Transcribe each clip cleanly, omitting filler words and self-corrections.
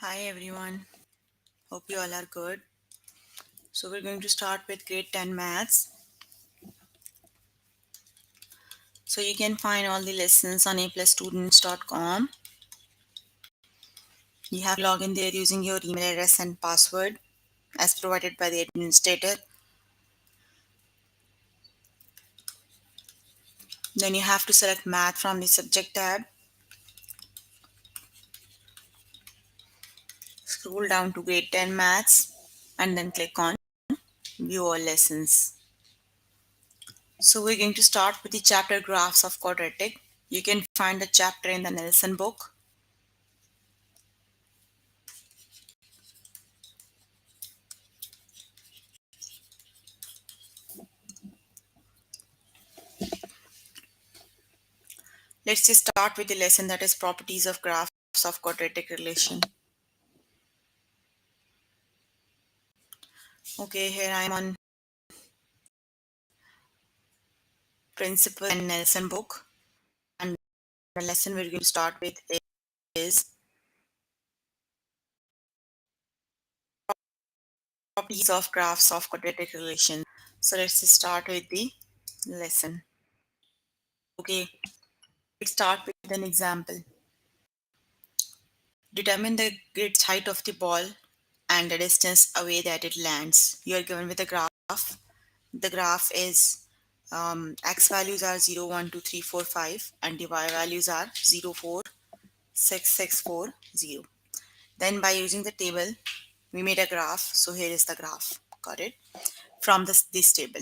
Hi everyone, hope you all are good. So we're going to start with grade 10 maths. So you can find all the lessons on aplusstudents.com. You have to log in there using your email address and password as provided by the administrator. Then you have to select math from the subject tab. Scroll down to grade 10 maths and then click on view all lessons. So we're going to start with the chapter graphs of quadratic. You can find the chapter in the Nelson book. Let's just start with the lesson that is properties of graphs of quadratic relation. Okay, here I am on Principle and Nelson book, and the lesson we're going to start with is properties of graphs of quadratic relation. So let's just start with the lesson. Okay, let's start with an example. Determine the grid's height of the ball and the distance away that it lands. You are given with a graph. The graph is x values are 0, 1, 2, 3, 4, 5, and the y values are 0, 4, 6, 6, 4, 0. Then by using the table, we made a graph. So here is the graph. Got it? From this table.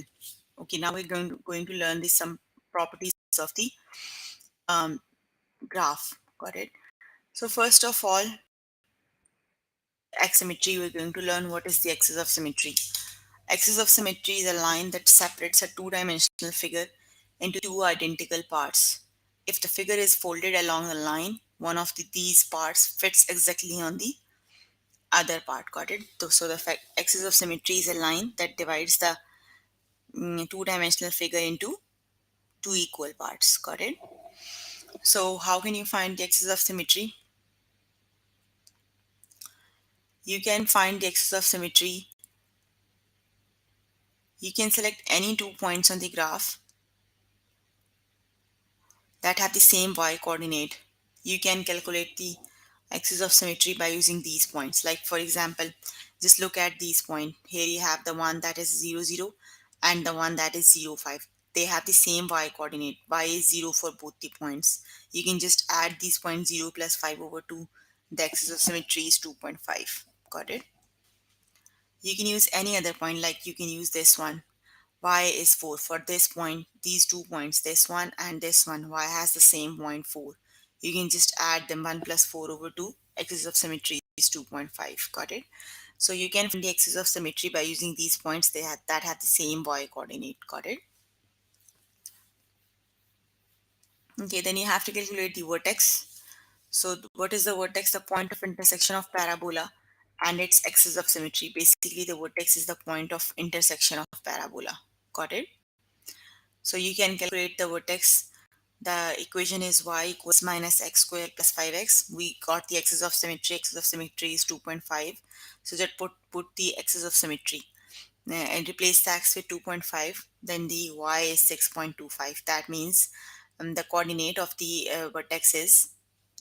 Okay, now we're going to learn some properties of the um, graph. Got it? So first of all, axis symmetry, we're going to learn what is the axis of symmetry. Axis of symmetry is a line that separates a two-dimensional figure into two identical parts. If the figure is folded along the line, one of these parts fits exactly on the other part. Got it? So the axis of symmetry is a line that divides the two-dimensional figure into two equal parts. Got it? So how can you find the axis of symmetry? You can find the axis of symmetry. You can select any 2 points on the graph that have the same y coordinate. You can calculate the axis of symmetry by using these points. Like for example, just look at these points. Here you have the one that is 0, 0 and the one that is 0, 5. They have the same y coordinate. Y is 0 for both the points. You can just add these points 0 plus 5 over 2. The axis of symmetry is 2.5. Got it? You can use any other point, like you can use this one. Y is 4 for this point, these 2 points, this one and this one. Y has the same point 4. You can just add them 1 plus 4 over 2. Axis of symmetry is 2.5. Got it? So you can find the axis of symmetry by using these points that have the same y coordinate. Got it? Okay, then you have to calculate the vertex. So what is the vertex? The point of intersection of parabola and its axis of symmetry. Basically, the vertex is the point of intersection of parabola. Got it? So you can calculate the vertex. The equation is y equals minus x squared plus 5x. We got the axis of symmetry. Axis of symmetry is 2.5. So just put the axis of symmetry and replace the x with 2.5. Then the y is 6.25. That means the coordinate of the vertex is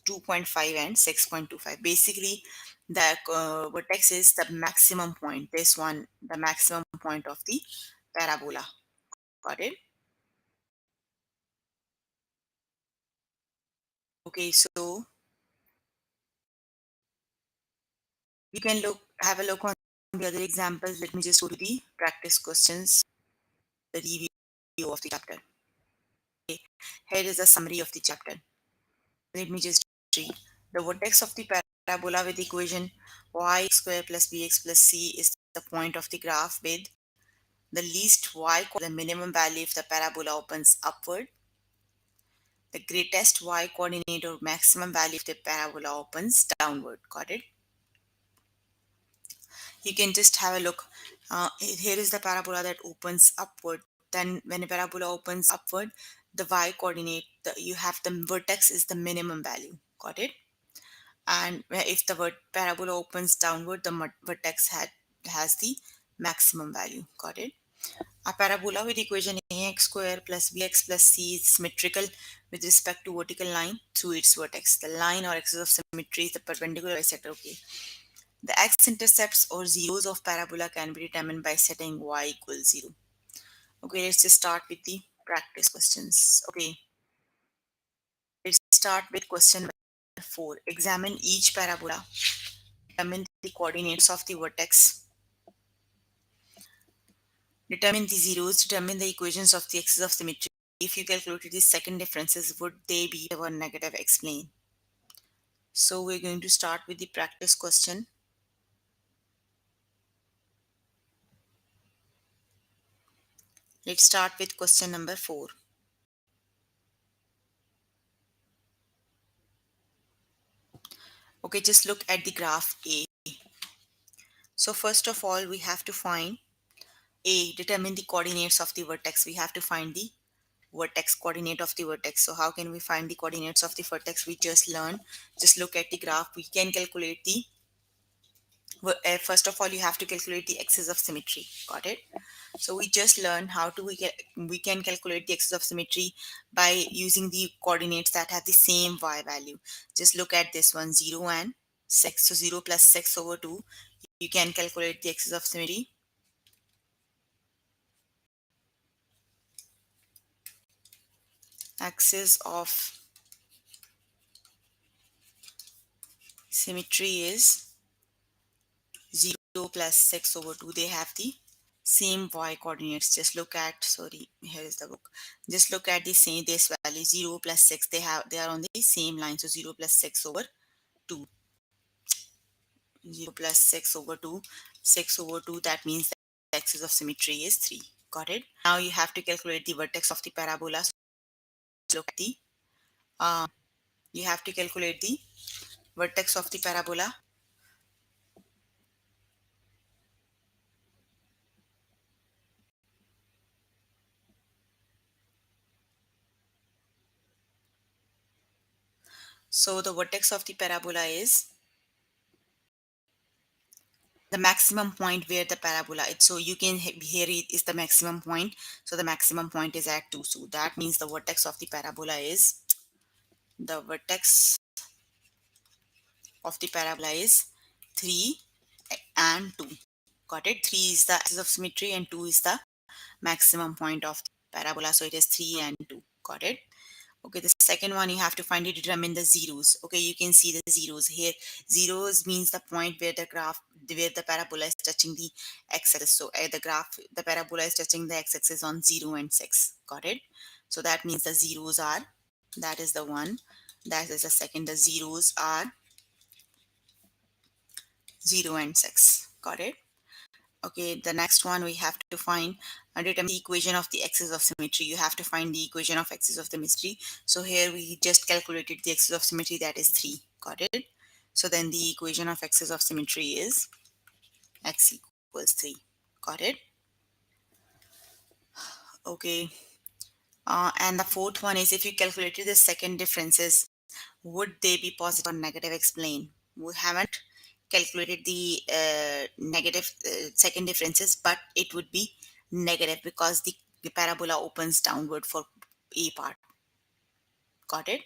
2.5 and 6.25. Basically, the vertex is the maximum point. This one, the maximum point of the parabola. Got it? Okay, so you can have a look on the other examples. Let me just go to the practice questions, the review of the chapter. Okay, here is a summary of the chapter. Let me just read. The vertex of the parabola with equation y square plus bx plus c is the point of the graph with the least y, the minimum value if the parabola opens upward, the greatest y coordinate or maximum value if the parabola opens downward. Got it? You can just have a look. Here is the parabola that opens upward. Then when a parabola opens upward, the y coordinate, you have the vertex is the minimum value. Got it? And if the parabola opens downward, the vertex has the maximum value. Got it? A parabola with equation ax square plus bx plus c is symmetrical with respect to vertical line through its vertex. The line or axis of symmetry is the perpendicular bisector. Okay. The x-intercepts or zeros of parabola can be determined by setting y equals 0. Okay, let's just start with the practice questions. Okay, let's start with question number 4. Examine each parabola. Determine the coordinates of the vertex. Determine the zeros. Determine the equations of the axis of symmetry. If you calculated the second differences, would they be positive or negative? Explain. So we're going to start with the practice question. Let's start with question number 4. Okay, just look at the graph A. So first of all, we have to find A, determine the coordinates of the vertex. We have to find the vertex coordinate of the vertex. So how can we find the coordinates of the vertex? We just learned. Just look at the graph. We can calculate the first of all, you have to calculate the axis of symmetry. Got it? So we just learned how to we can calculate the axis of symmetry by using the coordinates that have the same y value. Just look at this one, 0 and 6. So 0 plus 6 over 2. You can calculate the axis of symmetry. Axis of symmetry is 0 plus 6 over 2. They have the same y coordinates. Just look at, sorry, here is the book. Just look at the same, this value 0 plus 6. They are on the same line. So 0 plus 6 over 2. 0 plus 6 over 2. 6 over 2, that means the axis of symmetry is 3. Got it? Now you have to calculate the vertex of the parabola. So look at the, uh, you have to calculate the vertex of the parabola. So the vertex of the parabola is the maximum point where the parabola is. So you can here it is the maximum point. So the maximum point is at 2. So that means the vertex of the parabola is, the vertex of the parabola is 3 and 2. Got it? 3 is the axis of symmetry and 2 is the maximum point of the parabola. So it is 3 and 2. Got it? Okay, the second one you have to find it, determine the zeros. Okay, you can see the zeros here. Zeros means the point where the graph, where the parabola is touching the x-axis. So the graph, the parabola is touching the x-axis on 0 and 6. Got it? So that means the zeros are, that is the one. That is the second. The zeros are 0 and 6. Got it? Okay, the next one we have to find determine the equation of the axis of symmetry. You have to find the equation of axis of symmetry. So here we just calculated the axis of symmetry, that is 3. Got it? So then the equation of axis of symmetry is x equals 3. Got it? Okay. And the fourth one is, if you calculated the second differences, would they be positive or negative? Explain. We haven't calculated the negative second differences, but it would be negative because the parabola opens downward for a part. Got it?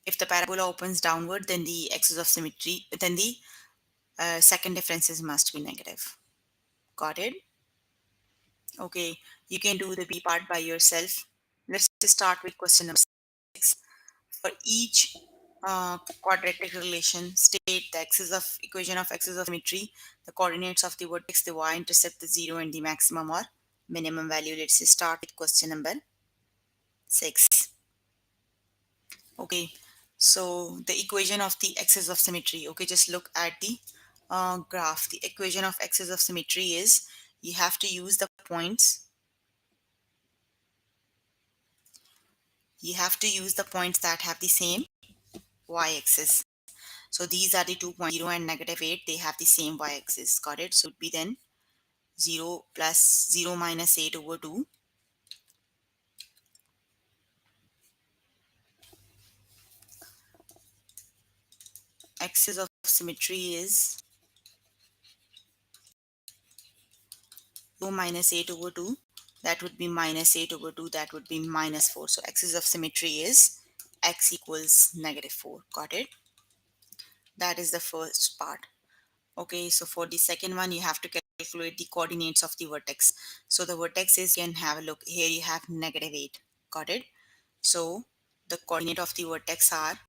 If the parabola opens downward, then the axis of symmetry, then the second differences must be negative. Got it? Okay, you can do the B part by yourself. Let's start with question number 6. For each quadratic relation, state the axis of equation of axis of symmetry, the coordinates of the vertex, the y-intercept, the 0, and the maximum or minimum value. Let's start with question number 6. Okay, so the equation of the axis of symmetry. Okay, just look at the graph. The equation of axis of symmetry is, you have to use the points. You have to use the points that have the same y-axis. So these are the 2 points, 0 and negative 8. They have the same y-axis. Got it? So it would be then 0 plus 0 minus 8 over 2. axis of symmetry is 2 minus 8 over 2. That would be minus 8 over 2. That would be minus 4. So axis of symmetry is x equals negative 4. Got it? That is the first part. Okay, so for the second one, you have to calculate the coordinates of the vertex. So the vertex is, you can have a look. Here you have negative 8. Got it? So the coordinate of the vertex are,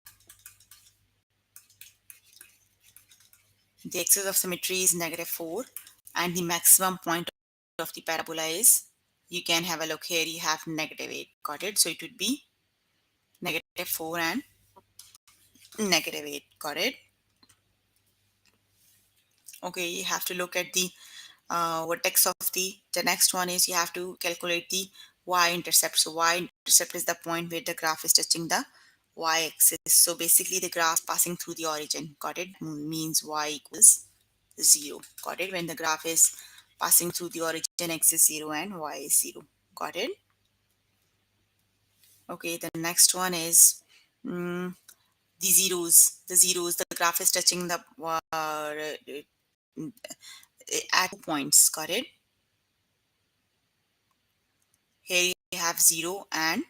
the axis of symmetry is negative 4 and the maximum point of the parabola is, you can have a look. Here you have negative 8. Got it? So it would be negative 4 and negative 8. Got it? Okay, you have to look at the vertex of the next one is, you have to calculate the y-intercept. So y-intercept is the point where the graph is touching the y-axis. So basically the graph passing through the origin. Got it? Means y equals 0. Got it? When the graph is passing through the origin, x is 0 and y is 0. Got it? Okay, the next one is the zeros. The graph is touching the at 2 points. Got it? Here you have 0 and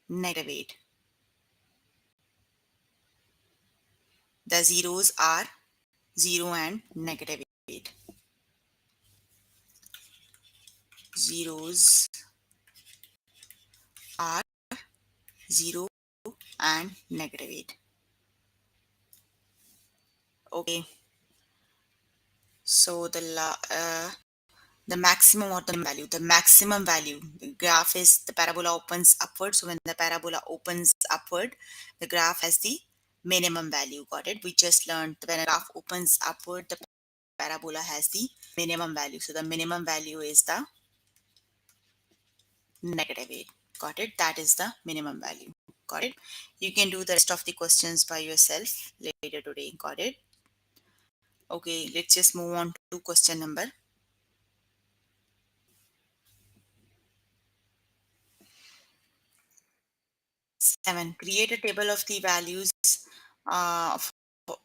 negative 8. The zeros are 0 and negative 8. Zeros are 0 and negative 8. Okay, so the maximum or the maximum value, the graph is, the parabola opens upward. So when the parabola opens upward, the graph has the minimum value. Got it? We just learned when a graph opens upward, the parabola has the minimum value. So the minimum value is the negative 8. Got it? That is the minimum value. Got it? You can do the rest of the questions by yourself later today. Got it? Okay, let's just move on to question number 7. Create a table of the values uh, for,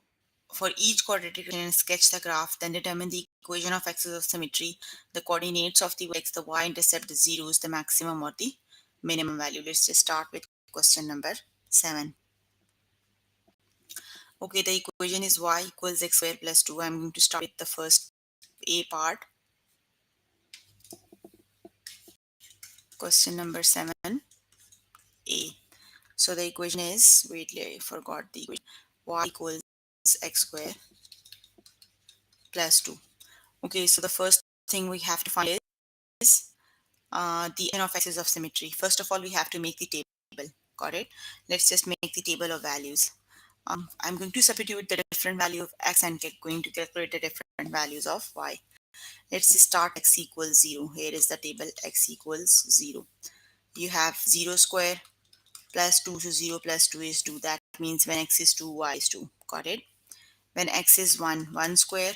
for each quadratic and sketch the graph. Then determine the equation of axis of symmetry, the coordinates of the vertex, the y-intercept, the zeros, the maximum or the minimum value. Let's just start with question number 7. Okay, the equation is y equals x square plus 2. I'm going to start with the first A part. Question number 7, A. So the equation is, wait, I forgot the equation. Y equals x square plus 2. Okay, so the first thing we have to find is the n of axis of symmetry. First of all, we have to make the table. Got it? Let's just make the table of values. I'm going to substitute the different value of x and going to calculate the different values of y. Let's start x equals 0. Here is the table x equals 0. You have 0 square plus 2, so 0 plus 2 is 2. That means when x is 2, y is 2. Got it? When x is 1, 1 square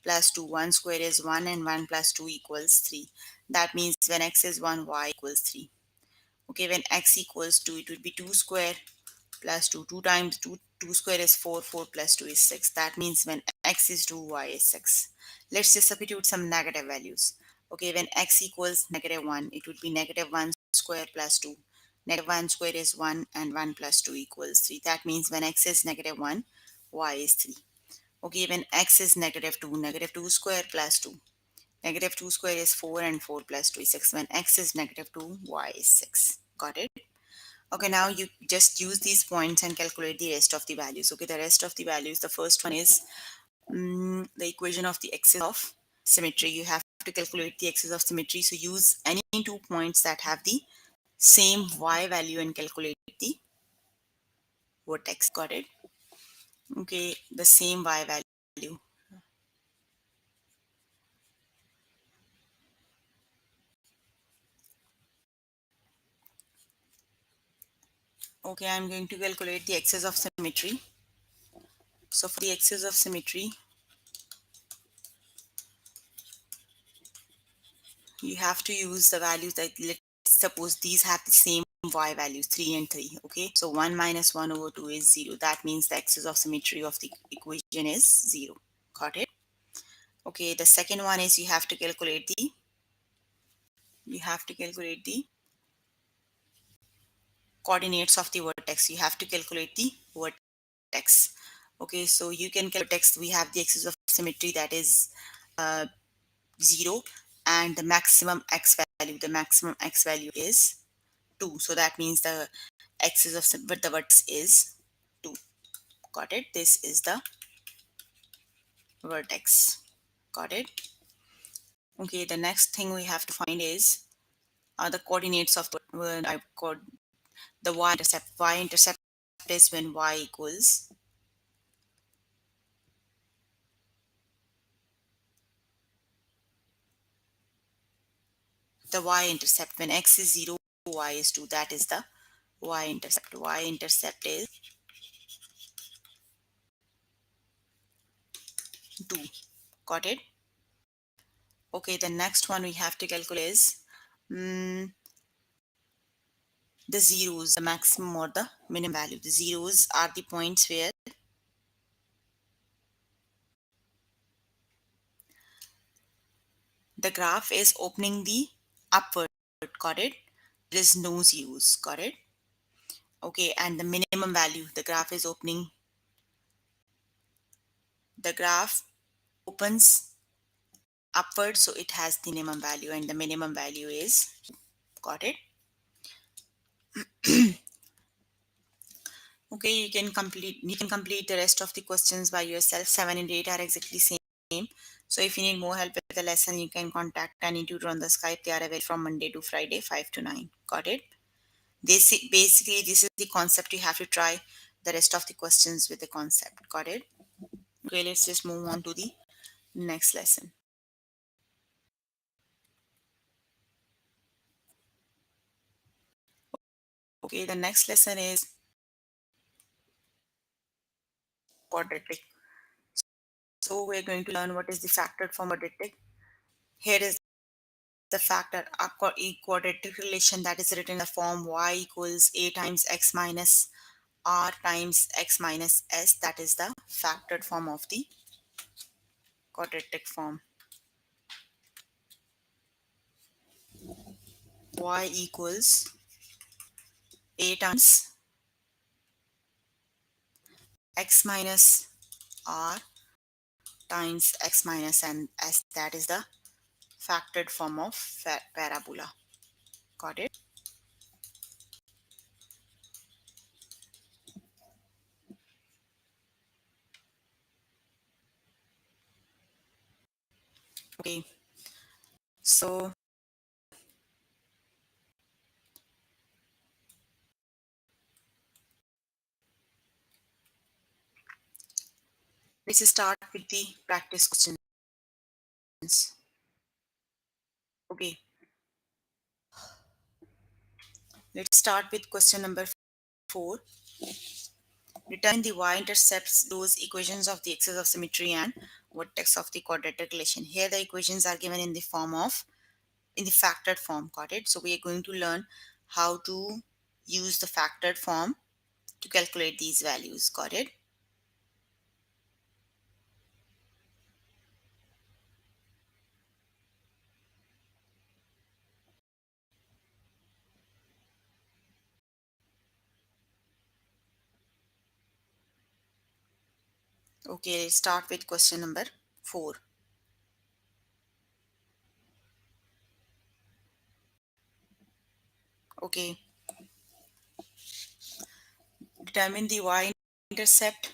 plus 2, 1 square is 1 and 1 plus 2 equals 3. That means when x is 1, y equals 3. Okay, when x equals 2, it would be 2 square plus 2. 2 times 2, 2 square is 4, 4 plus 2 is 6. That means when x is 2, y is 6. Let's just substitute some negative values. Okay, when x equals negative 1, it would be negative 1 square plus 2. Negative 1 square is 1 and 1 plus 2 equals 3. That means when x is negative 1, y is 3. Okay, when x is negative 2 square plus 2. Negative 2 square is 4 and 4 plus 2 is 6. When x is negative 2, y is 6. Got it? Okay, now you just use these points and calculate the rest of the values. Okay, the rest of the values, the first one is the equation of the axis of symmetry. You have to calculate the axis of symmetry. So use any 2 points that have the same y value and calculate the vertex. Got it? Okay, the same y value. Okay, I'm going to calculate the axis of symmetry. So for the axis of symmetry, you have to use the values that, let's suppose these have the same y values, 3 and 3. Okay, so 1 minus 1 over 2 is 0. That means the axis of symmetry of the equation is 0. Got it? Okay, the second one is you have to calculate the coordinates of the vertex. You have to calculate the vertex. Okay, so you can calculate vertex. We have the axis of symmetry, that is 0, and the maximum x value. The maximum x value is 2. So that means the axis of but the vertex is 2. Got it? This is the vertex. Got it? Okay, the next thing we have to find is the coordinates of the y-intercept. Y-intercept is when y equals the y-intercept when x is 0, y is 2. That is the y-intercept. Y-intercept is 2. Got it? Okay, the next one we have to calculate is the zeros, the maximum or the minimum value. The zeros are the points where the graph is opening the upward. Got it? There is no zeros. Got it? Okay, and the minimum value, the graph is opening, the graph opens upward, so it has the minimum value, and the minimum value is, got it? Okay, you can complete the rest of the questions by yourself. 7 and 8 are exactly same. So if you need more help with the lesson, you can contact any tutor on the Skype. They are available from Monday to Friday, 5 to 9. Got it? Basically, this is the concept. You have to try the rest of the questions with the concept. Got it? Okay, let's just move on to the next lesson. Okay, the next lesson is quadratic. So we're going to learn what is the factored form quadratic. Here is the factor quadratic relation, that is written in the form y equals a times x minus r times x minus s. That is the factored form of the quadratic form. Y equals a times x minus r times x minus and s. That is the factored form of parabola. Got it? Okay, so let's start with the practice questions. Okay, let's start with question number 4. Determine the y-intercepts, those equations of the axis of symmetry and vertex of the quadratic relation. Here the equations are given in the factored form. Got it? So we are going to learn how to use the factored form to calculate these values. Got it? Okay, let's start with question number 4. Okay, determine the y-intercept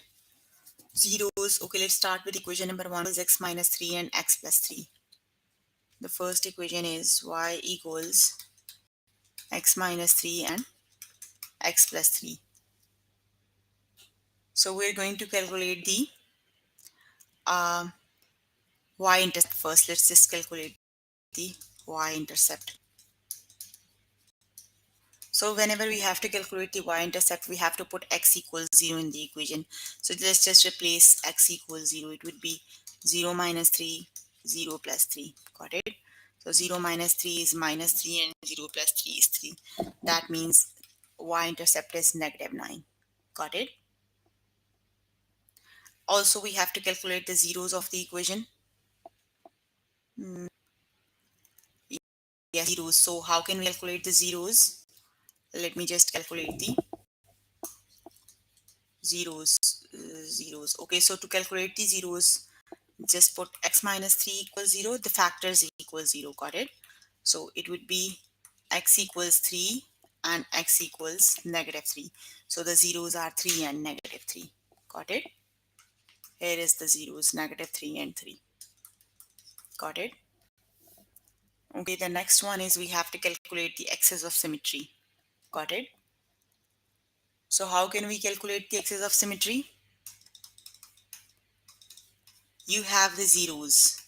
zeros. Okay, let's start with equation number 1 is x minus 3 and x plus 3. The first equation is y equals x minus 3 and x plus 3. So we're going to calculate the um, y-intercept first. Let's just calculate the y-intercept. So whenever we have to calculate the y-intercept, we have to put x equals 0 in the equation. So let's just replace x equals 0. It would be 0 minus 3, 0 plus 3. Got it? So 0 minus 3 is minus 3 and 0 plus 3 is 3. That means y-intercept is negative 9. Got it? Also, we have to calculate the zeros of the equation. Mm, yes, zeros. So how can we calculate the zeros? Let me just calculate the zeros. Zeros. Okay, so to calculate the zeros, just put x minus 3 equals 0. The factors equal 0. Got it? So it would be x equals 3 and x equals negative 3. So the zeros are 3 and negative 3. Got it? Here is the zeros, negative 3 and 3. Got it? Okay, the next one is we have to calculate the axis of symmetry. Got it? So how can we calculate the axis of symmetry? You have the zeros.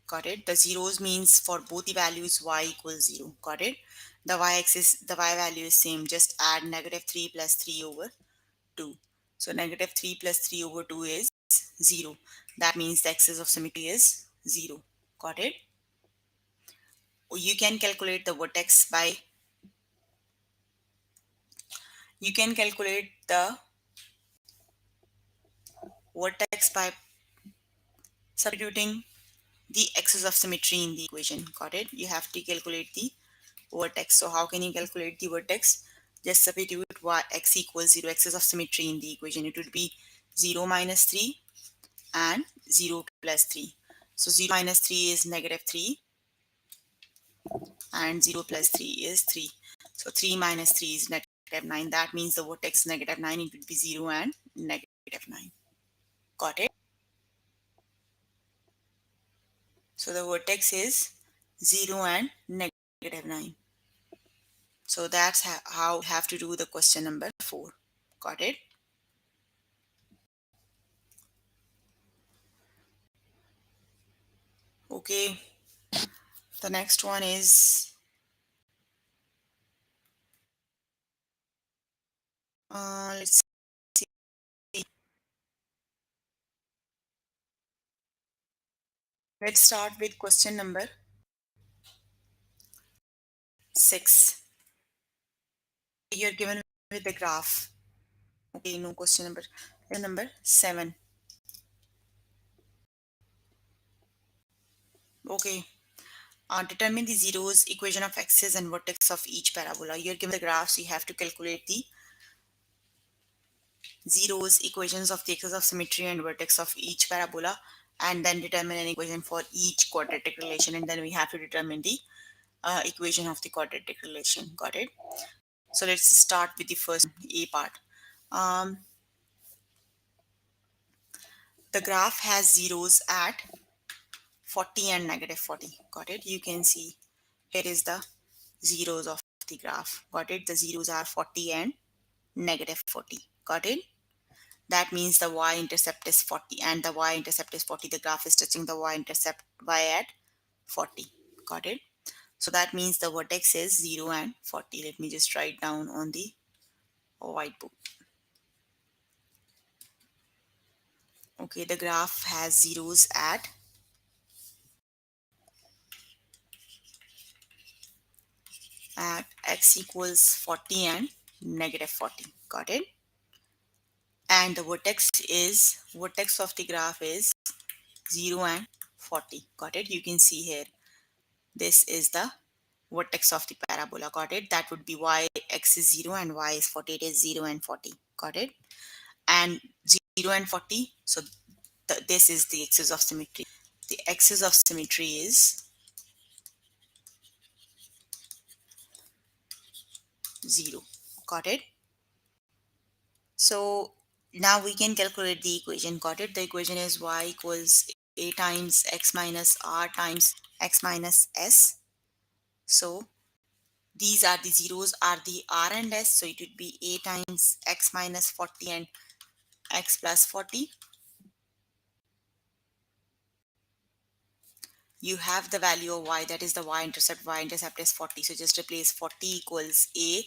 Got it? The zeros means for both the values y equals 0. Got it? The y-axis, the y value is same. Just add negative 3 plus 3 over 2. So negative 3 plus 3 over 2 is 0. That means the axis of symmetry is 0. Got it? Or you can calculate the vertex by, you can calculate the vertex by substituting the axis of symmetry in the equation. Got it? You have to calculate the vertex. So how can you calculate the vertex? Just substitute y x equals 0, axis of symmetry in the equation. It would be 0 minus 3 and 0 plus 3. So 0 minus 3 is negative 3 and 0 plus 3 is 3. So 3 minus 3 is negative 9. That means the vertex negative 9, it would be 0 and negative 9. Got it? So the vertex is 0 and negative 9. So that's how we have to do the question number 4. Got it? Okay. The next one is let's see. Let's start with question number 6. You're given with the graph. Okay, no question number 7. Okay. Determine the zeros, equation of axis and vertex of each parabola. You're given the graphs, you have to calculate the zeros, equations of the axis of symmetry and vertex of each parabola, and then determine an equation for each quadratic relation, and then we have to determine the equation of the quadratic relation. Got it? So let's start with the first A part. Um, the graph has zeros at 40 and negative 40. Got it? You can see here is the zeros of the graph. Got it? The zeros are 40 and negative 40. Got it? That means the y-intercept is 40 and the y-intercept is 40. The graph is touching the y-intercept y at 40. Got it? So that means the vertex is 0 and 40. Let me just write down on the whiteboard. Okay, the graph has zeros at x equals 40 and negative 40. Got it? And the vertex of the graph is 0 and 40. Got it? You can see here. This is the vertex of the parabola. Got it? That would be y, x is 0 and y is 40. It is 0 and 40. Got it? And 0 and 40. So this is the axis of symmetry. The axis of symmetry is 0. Got it? So now we can calculate the equation. Got it? The equation is y equals a times x minus r times x minus s. So these are the zeros are the r and s. So it would be a times x minus 40 and x plus 40. You have the value of y, that is the y-intercept. Y-intercept is 40. So just replace 40 equals a,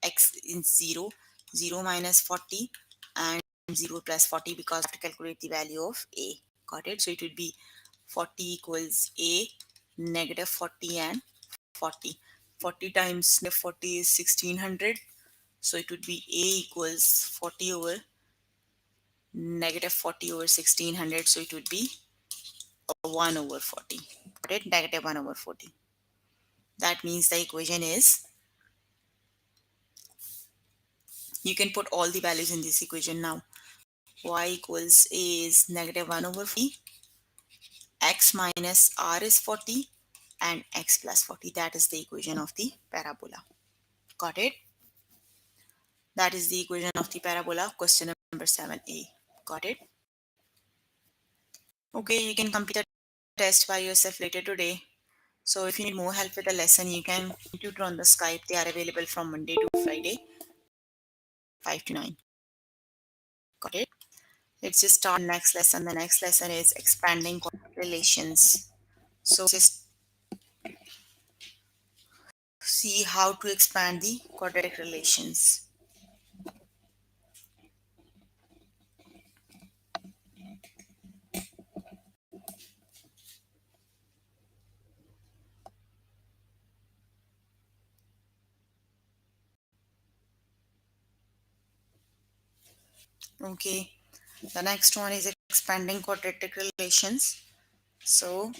x in 0, 0 minus 40 and 0 plus 40 because I have to calculate the value of a. Got it? So it would be 40 equals a, negative 40 and 40. 40 times negative 40 is 1600. So it would be a equals 40 over negative 40 over 1600. So it would be 1 over 40. Got it? Negative 1 over 40. That means the equation is, you can put all the values in this equation now. Y equals a is negative 1 over 40, x minus r is 40, and x plus 40. That is the equation of the parabola. Got it? That is the equation of the parabola, question number 7a. Got it? Okay, you can complete the test by yourself later today. So if you need more help with the lesson, you can tutor on the Skype. They are available from Monday to Friday, 5 to 9. Got it? Let's just start next lesson. The next lesson is expanding relations. So just see how to expand the quadratic relations. Okay, the next one is expanding quadratic relations. So,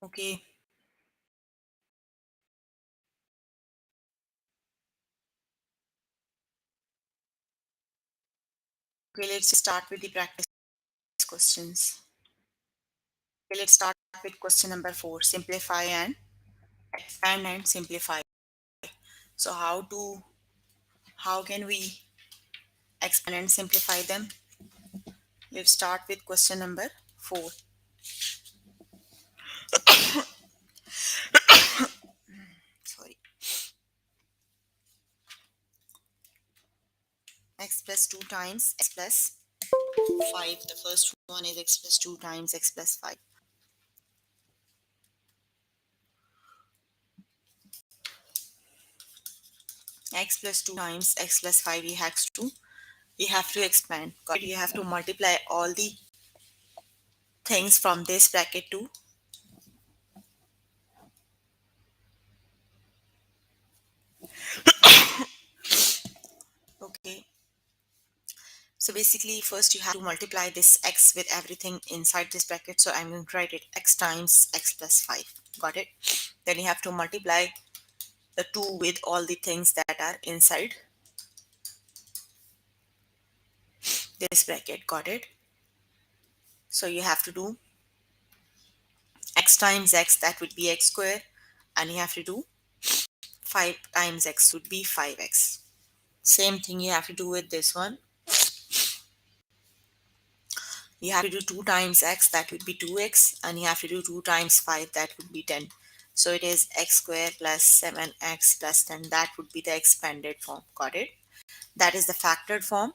okay, let's start with the practice questions. Okay, let's start with question number 4. Simplify and expand and simplify. So how can we expand and simplify them? Let's start with question number 4. Sorry. X plus 2 times x plus 5. The first one is x plus 2 times x plus 5. X plus 2 times x plus 5 we have to expand. Got it? You have to multiply all the things from this bracket to, okay. So basically first you have to multiply this x with everything inside this bracket. So I'm going to write it x times x plus 5. Got it? Then you have to multiply the 2 with all the things that are inside this bracket. Got it? So you have to do x times x, that would be x square, and you have to do 5 times x would be 5x. Same thing you have to do with this one. You have to do 2 times x, that would be 2x, and you have to do 2 times 5, that would be 10. So it is x square plus 7x plus 10. That would be the expanded form. Got it? That is the factored form,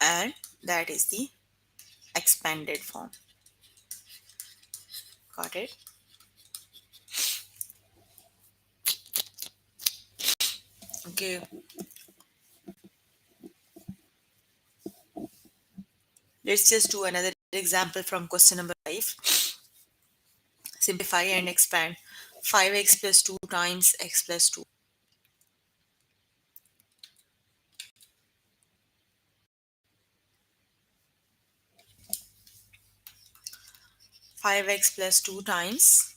and that is the expanded form. Got it? Okay. Let's just do another example from question number 5. Simplify and expand. 5x plus 2 times x plus 2. 5x plus 2 times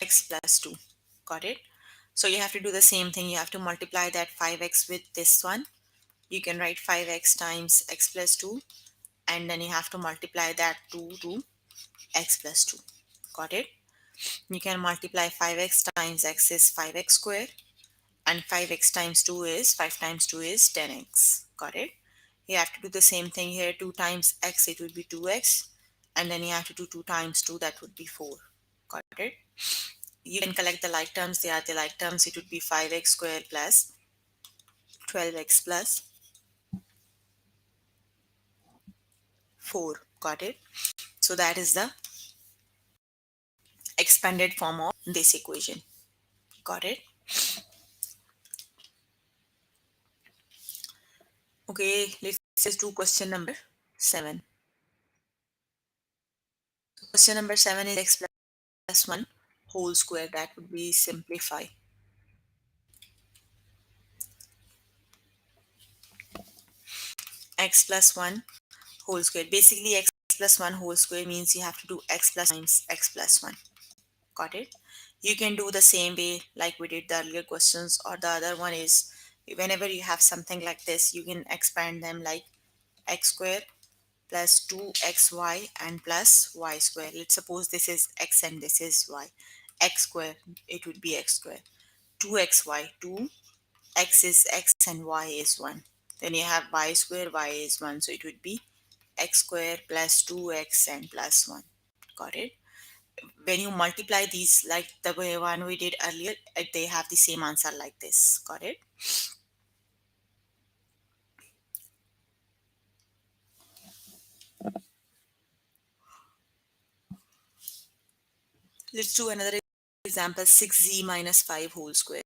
x plus 2. Got it? So you have to do the same thing. You have to multiply that 5x with this one. You can write 5x times x plus 2, and then you have to multiply that 2 to x plus 2. Got it? You can multiply 5x times x is 5x square, and 5x times 2 is 5 times 2 is 10x. Got it? You have to do the same thing here. 2 times x, it would be 2x, and then you have to do 2 times 2, that would be 4. Got it? You can collect the like terms. They are the like terms. It would be 5x squared plus 12x plus 4. Got it? So that is the expanded form of this equation. Got it? Okay, let's just do question number 7. Question number 7 is x plus 1 whole square. That would be simplify. X plus 1 whole square. Basically, x plus 1 whole square means you have to do x plus times x plus 1. Got it? You can do the same way like we did the earlier questions, or the other one is whenever you have something like this, you can expand them like x square plus 2xy and plus y square. Let's suppose this is x and this is y. X square, it would be x square. 2xy, 2, x is x and y is 1. Then you have y square, y is 1. So it would be x square plus 2x and plus 1. Got it? When you multiply these like the way one we did earlier, they have the same answer like this. Got it? Let's do another example, 6z minus 5 whole square.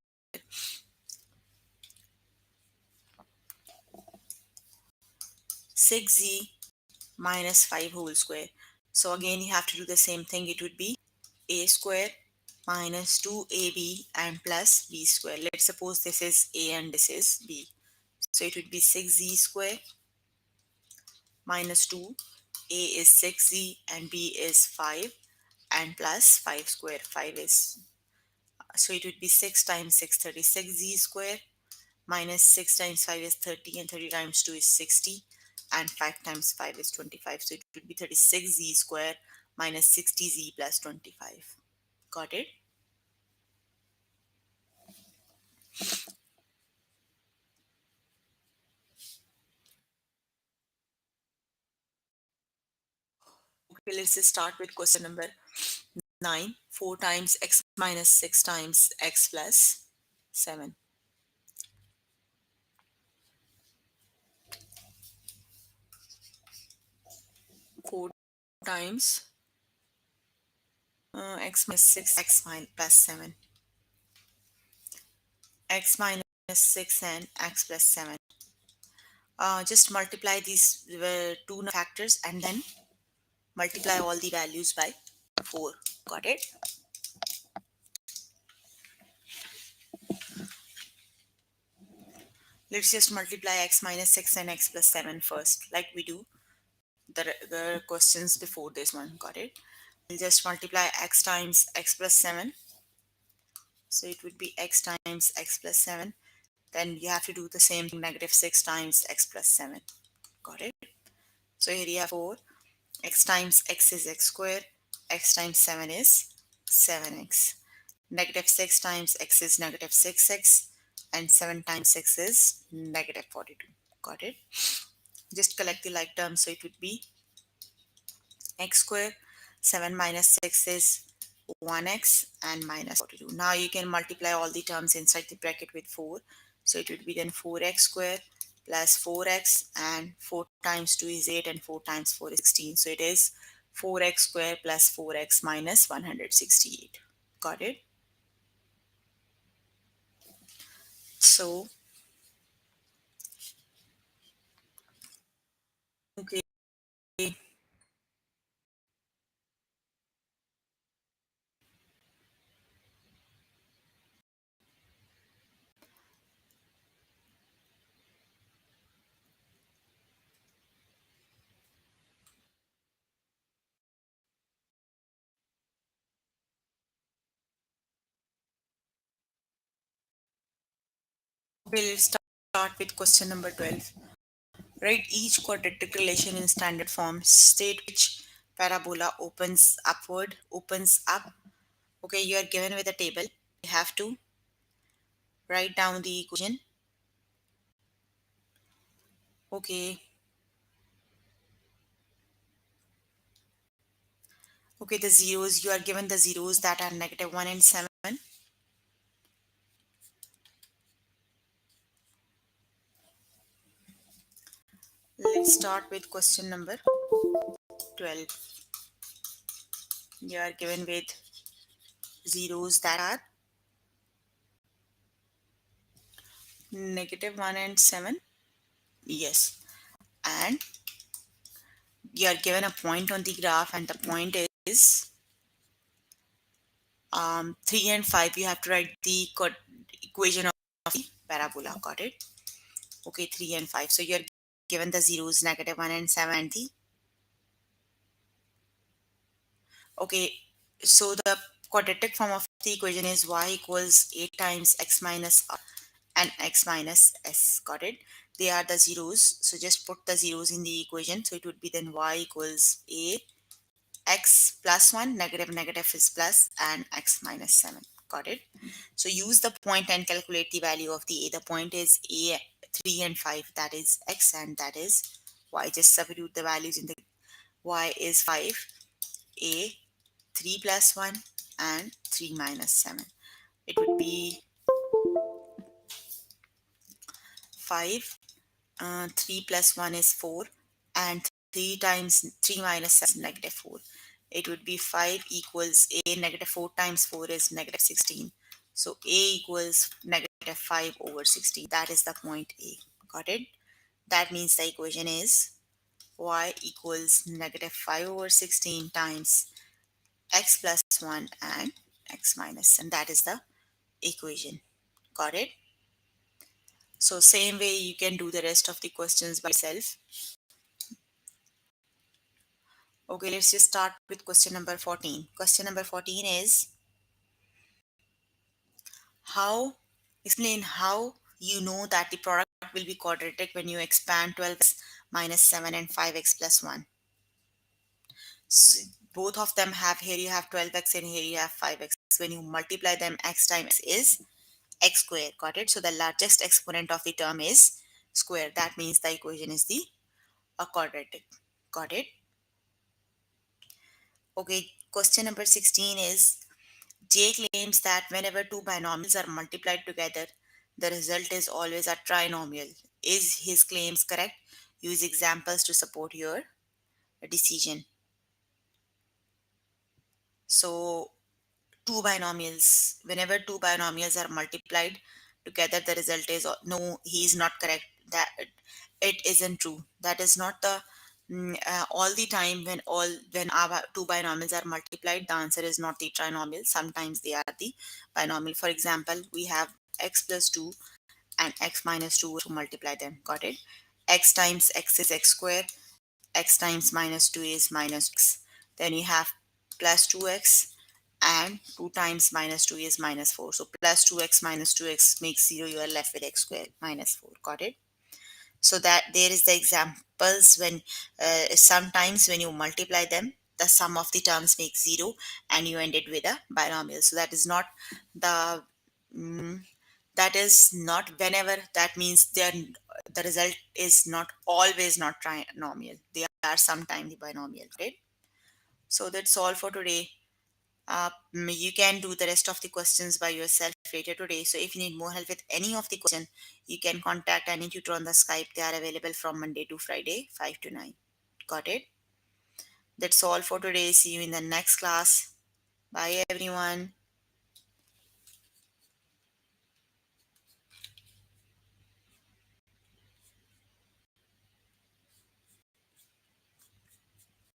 6z minus 5 whole square. So again, you have to do the same thing. It would be a square minus 2ab and plus b square. Let's suppose this is a and this is b. So it would be 6z square minus 2. A is 6z and b is 5 and plus 5 square. 5 is, so it would be 6 times 6, 36 z square minus 6 times 5 is 30 and 30 times 2 is 60 and 5 times 5 is 25. So it would be 36z square minus 60z plus 25. Got it? Okay, let's just start with question number 9. 4 times x minus 6 times x plus 7. 4 times x minus 6 x minus plus 7. X minus 6 and x plus 7. Just multiply these two factors and then multiply all the values by 4. Got it? Let's just multiply x minus 6 and x plus 7 first, like we do the questions before this one. Got it? We'll just multiply x times x plus 7. So it would be x times x plus 7. Then you have to do the same thing, negative 6 times x plus 7. Got it? So here you have 4. X times x is x square. X times 7 is 7x. Negative 6 times x is negative 6x. And 7 times 6 is negative 42. Got it? Just collect the like terms. So it would be x square. 7 minus 6 is 1x and minus 42. Now you can multiply all the terms inside the bracket with 4. So it would be then 4x square plus 4x, and 4 times 2 is 8 and 4 times 4 is 16. So it is 4x square plus 4x minus 168. Got it? So, okay, we'll start with question number 12. Write each quadratic relation in standard form. State which parabola opens up. Okay, you are given with a table. You have to write down the equation. Okay. Okay, the zeros, you are given the zeros that are negative 1 and 7. Let's start with question number 12. You are given with zeros that are negative 1 and 7. Yes. And you are given a point on the graph, and the point is 3 and 5. You have to write the equation of the parabola. Got it? Okay, 3 and 5. So you're given the zeros, -1 and 7, and the okay. So the quadratic form of the equation is y equals a times x minus r and x minus s. Got it? They are the zeros. So just put the zeros in the equation. So it would be then y equals a x plus 1, negative negative is plus, and x minus 7. Got it? So use the point and calculate the value of the a. The point is a 3 and 5, that is x, and that is y. Just substitute the values in the y is 5, a 3 plus 1, and 3 minus 7. It would be 5, 3 plus 1 is 4, and 3 times 3 minus 7 is -4. It would be 5 equals a, -4 times 4 is -16. So a equals -5 over 16. That is the point A. Got it? That means the equation is y equals -5 over 16 times x plus 1 and x minus, and that is the equation. Got it? So same way you can do the rest of the questions by yourself. Okay, let's just start with question number 14. Question number 14 is how explain how you know that the product will be quadratic when you expand 12x minus 7 and 5x plus 1. So both of them have, here you have 12x and here you have 5x. When you multiply them, x times x is x square. Got it? So the largest exponent of the term is square. That means the equation is the a quadratic. Got it? Okay, question number 16 is J claims that whenever two binomials are multiplied together, the result is always a trinomial. Is his claims correct? Use examples to support your decision. So, whenever two binomials are multiplied together, the result is no, he is not correct. That it isn't true. That is not the all the time when our two binomials are multiplied, the answer is not the trinomial. Sometimes they are the binomial. For example, we have x plus 2 and x minus 2 to multiply them. Got it? X times x is x square, x times minus 2 is minus x. Then you have plus 2x, and 2 times minus 2 is minus 4. So plus 2x minus 2x makes 0. You are left with x squared minus 4. Got it? So that there is the examples when sometimes when you multiply them, the sum of the terms makes 0 and you ended with a binomial. So that is not the mm, that is not whenever, that means the result is not always not trinomial. They are sometimes the binomial, right? So that's all for today. You can do the rest of the questions by yourself later today. So if you need more help with any of the question, you can contact any tutor on the Skype. They are available from Monday to Friday, 5 to 9. Got it? That's all for today. See you in the next class. Bye everyone.